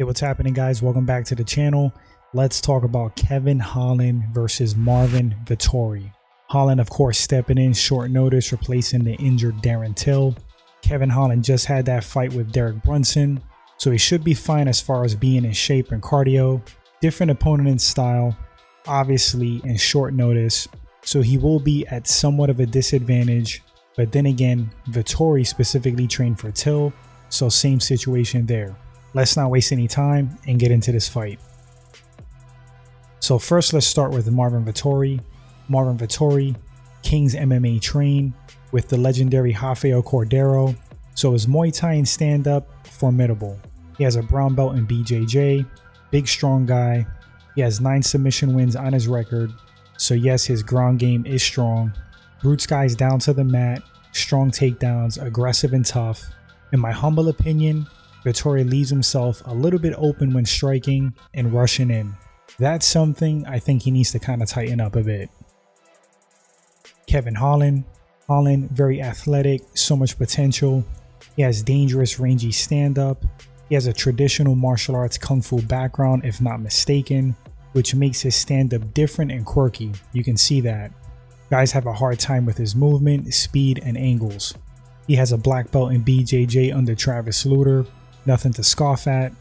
What's happening, guys? Welcome back to the channel. Let's talk about Kevin Holland versus Marvin Vettori. Holland, of course, stepping in short notice, replacing the injured Darren Till. Kevin Holland just had that fight with Derek Brunson, so he should be fine as far as being in shape and cardio. Different opponent in style, obviously in short notice, so he will be at somewhat of a disadvantage. But then again, Vettori specifically trained for Till, so same situation there. Let's not waste any time and get into this fight. So first, let's start with Marvin Vettori. Marvin Vettori, King's MMA trained with the legendary Rafael Cordero. So his Muay Thai and stand-up, formidable. He has a brown belt in BJJ, big strong guy. He has 9 submission wins on his record. So yes, his ground game is strong. Brutes guys down to the mat, strong takedowns, aggressive and tough. In my humble opinion, Vettori leaves himself a little bit open when striking and rushing in. That's something I think he needs to kind of tighten up a bit. Kevin Holland. Holland, very athletic, so much potential. He has dangerous, rangy stand-up. He has a traditional martial arts kung fu background, if not mistaken, which makes his stand-up different and quirky. You can see that. Guys have a hard time with his movement, speed, and angles. He has a black belt in BJJ under Travis Lutter. Nothing to scoff at.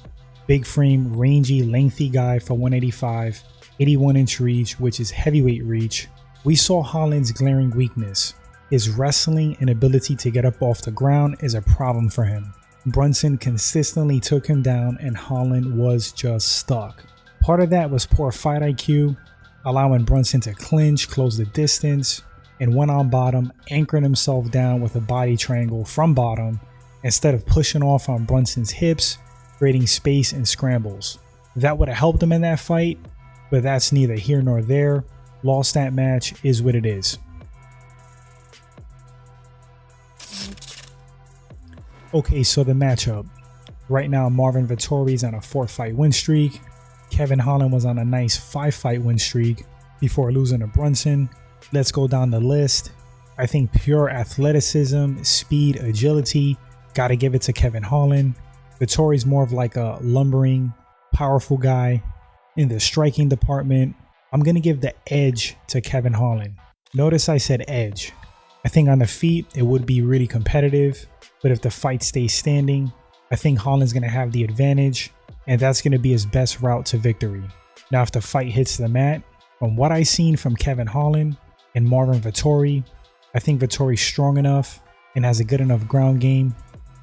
Big frame, rangy, lengthy guy for 185, 81-inch reach, which is heavyweight reach. We saw Holland's glaring weakness. His wrestling and ability to get up off the ground is a problem for him. Brunson consistently took him down and Holland was just stuck. Part of that was poor fight IQ, allowing Brunson to clinch, close the distance, and went on bottom, anchoring himself down with a body triangle from bottom, instead of pushing off on Brunson's hips, creating space and scrambles. That would have helped him in that fight, but that's neither here nor there. Lost that match, is what it is. Okay, so the matchup. Right now, Marvin Vettori's on a 4-fight win streak. Kevin Holland was on a nice 5-fight win streak before losing to Brunson. Let's go down the list. I think pure athleticism, speed, agility, gotta give it to Kevin Holland. Vettori's more of like a lumbering, powerful guy. In the striking department, I'm gonna give the edge to Kevin Holland. Notice I said edge. I think on the feet, it would be really competitive, but if the fight stays standing, I think Holland's gonna have the advantage, and that's gonna be his best route to victory. Now, if the fight hits the mat, from what I've seen from Kevin Holland and Marvin Vettori, I think Vettori's strong enough and has a good enough ground game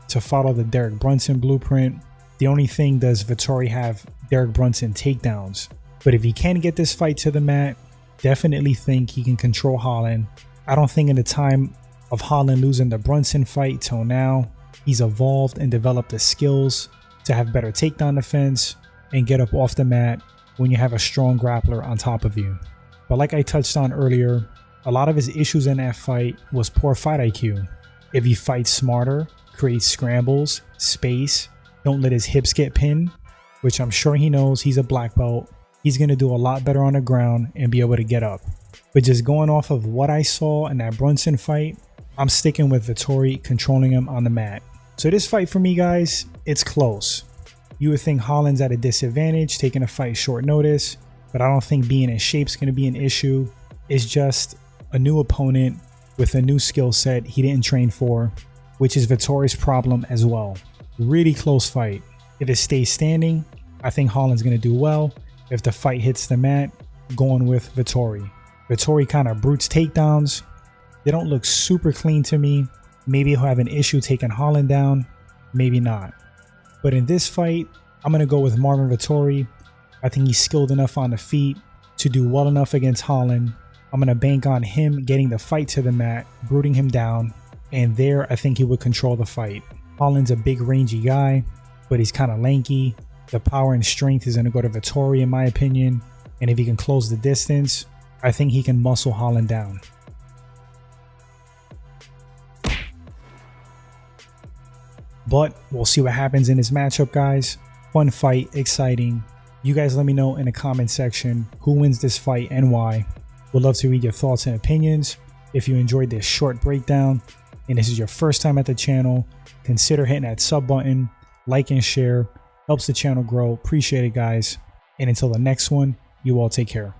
to follow the Derek Brunson blueprint. The only thing, does Vettori have Derek Brunson takedowns? But if he can get this fight to the mat, definitely think he can control Holland. I don't think in the time of Holland losing the Brunson fight till now, he's evolved and developed the skills to have better takedown defense and get up off the mat when you have a strong grappler on top of you. But like I touched on earlier, a lot of his issues in that fight was poor fight IQ. If he fights smarter, creates scrambles, space, don't let his hips get pinned, which I'm sure he knows, he's a black belt, he's going to do a lot better on the ground and be able to get up. But just going off of what I saw in that Brunson fight, I'm sticking with Vettori controlling him on the mat. So this fight for me, guys, it's close. You would think Holland's at a disadvantage taking a fight short notice, but I don't think being in shape is going to be an issue. It's just a new opponent with a new skill set he didn't train for, which is Vettori's problem as well. Really close fight. If it stays standing, I think Holland's going to do well. If the fight hits the mat, going with Vettori. Vettori kind of brutes takedowns. They don't look super clean to me. Maybe he'll have an issue taking Holland down, maybe not. But in this fight, I'm going to go with Marvin Vettori. I think he's skilled enough on the feet to do well enough against Holland. I'm going to bank on him getting the fight to the mat, brooding him down, and there I think he would control the fight. Holland's a big rangy guy, but he's kind of lanky. The power and strength is going to go to Vettori in my opinion, and if he can close the distance, I think he can muscle Holland down. But we'll see what happens in this matchup, guys. Fun fight, exciting. You guys let me know in the comment section who wins this fight and why. Would love to read your thoughts and opinions. If you enjoyed this short breakdown and this is your first time at the channel, consider hitting that sub button, like and share. Helps the channel grow. Appreciate it, guys. And until the next one, you all take care.